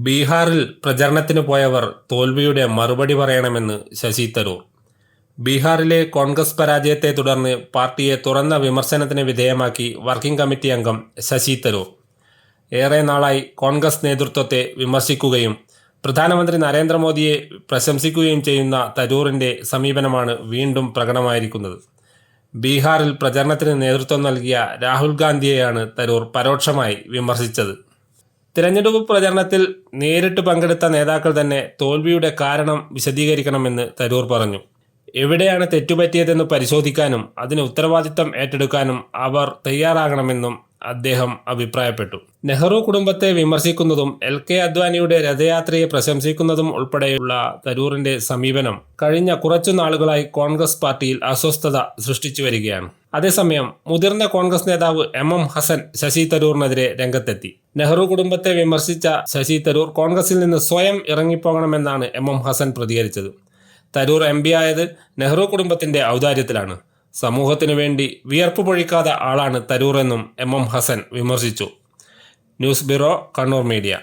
ബീഹാറിൽ പ്രചരണത്തിന് പോയവർ തോൽവിയുടെ മറുപടി പറയണമെന്ന് ശശി തരൂർ. ബീഹാറിലെ കോൺഗ്രസ് പരാജയത്തെ തുടർന്ന് പാർട്ടിയെ തുറന്ന വിമർശനത്തിന് വിധേയമാക്കി വർക്കിംഗ് കമ്മിറ്റി അംഗം ശശി തരൂർ. ഏറെ നാളായി കോൺഗ്രസ് നേതൃത്വത്തെ വിമർശിക്കുകയും പ്രധാനമന്ത്രി നരേന്ദ്രമോദിയെ പ്രശംസിക്കുകയും ചെയ്യുന്ന തരൂറിൻ്റെ സമീപനമാണ് വീണ്ടും പ്രകടമായിരിക്കുന്നത്. ബീഹാറിൽ പ്രചരണത്തിന് നേതൃത്വം നൽകിയ രാഹുൽ ഗാന്ധിയെയാണ് തരൂർ പരോക്ഷമായി വിമർശിച്ചത്. തിരഞ്ഞെടുപ്പ് പ്രചരണത്തിൽ നേരിട്ട് പങ്കെടുത്ത നേതാക്കൾ തന്നെ തോൽവിയുടെ കാരണം വിശദീകരിക്കണമെന്ന് തരൂർ പറഞ്ഞു. എവിടെയാണ് തെറ്റുപറ്റിയതെന്ന് പരിശോധിക്കാനും അതിന് ഉത്തരവാദിത്തം ഏറ്റെടുക്കാനും അവർ തയ്യാറാകണമെന്നും അദ്ദേഹം അഭിപ്രായപ്പെട്ടു. നെഹ്റു കുടുംബത്തെ വിമർശിക്കുന്നതും LK അദ്വാനിയുടെ രഥയാത്രയെ പ്രശംസിക്കുന്നതും ഉൾപ്പെടെയുള്ള തരൂറിന്റെ സമീപനം കഴിഞ്ഞ കുറച്ചു നാളുകളായി കോൺഗ്രസ് പാർട്ടിയിൽ അസ്വസ്ഥത സൃഷ്ടിച്ചു വരികയാണ്. അതേസമയം മുതിർന്ന കോൺഗ്രസ് നേതാവ് MM ഹസൻ ശശി തരൂറിനെതിരെ രംഗത്തെത്തി. നെഹ്റു കുടുംബത്തെ വിമർശിച്ച ശശി തരൂർ കോൺഗ്രസിൽ നിന്ന് സ്വയം ഇറങ്ങിപ്പോകണമെന്നാണ് MM ഹസൻ പ്രതികരിച്ചത്. തരൂർ MP ആയത് നെഹ്റു കുടുംബത്തിന്റെ ഔദാര്യത്തിലാണ്. സമൂഹത്തിനു വേണ്ടി വിയർപ്പ് പൊഴിക്കാത്ത ആളാണ് തരൂർ എന്നും MM ഹസൻ വിമർശിച്ചു. News bureau, Kannur media.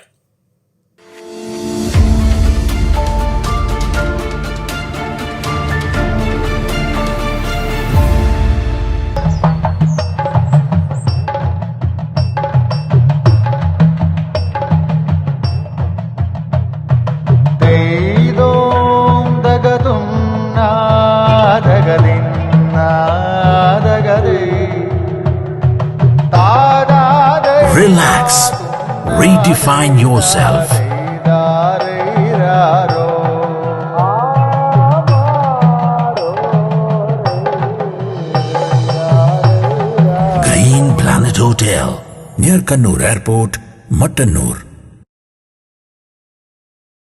Relax. Redefine yourself. Green Planet Hotel, near Kannur Airport, Mattannur.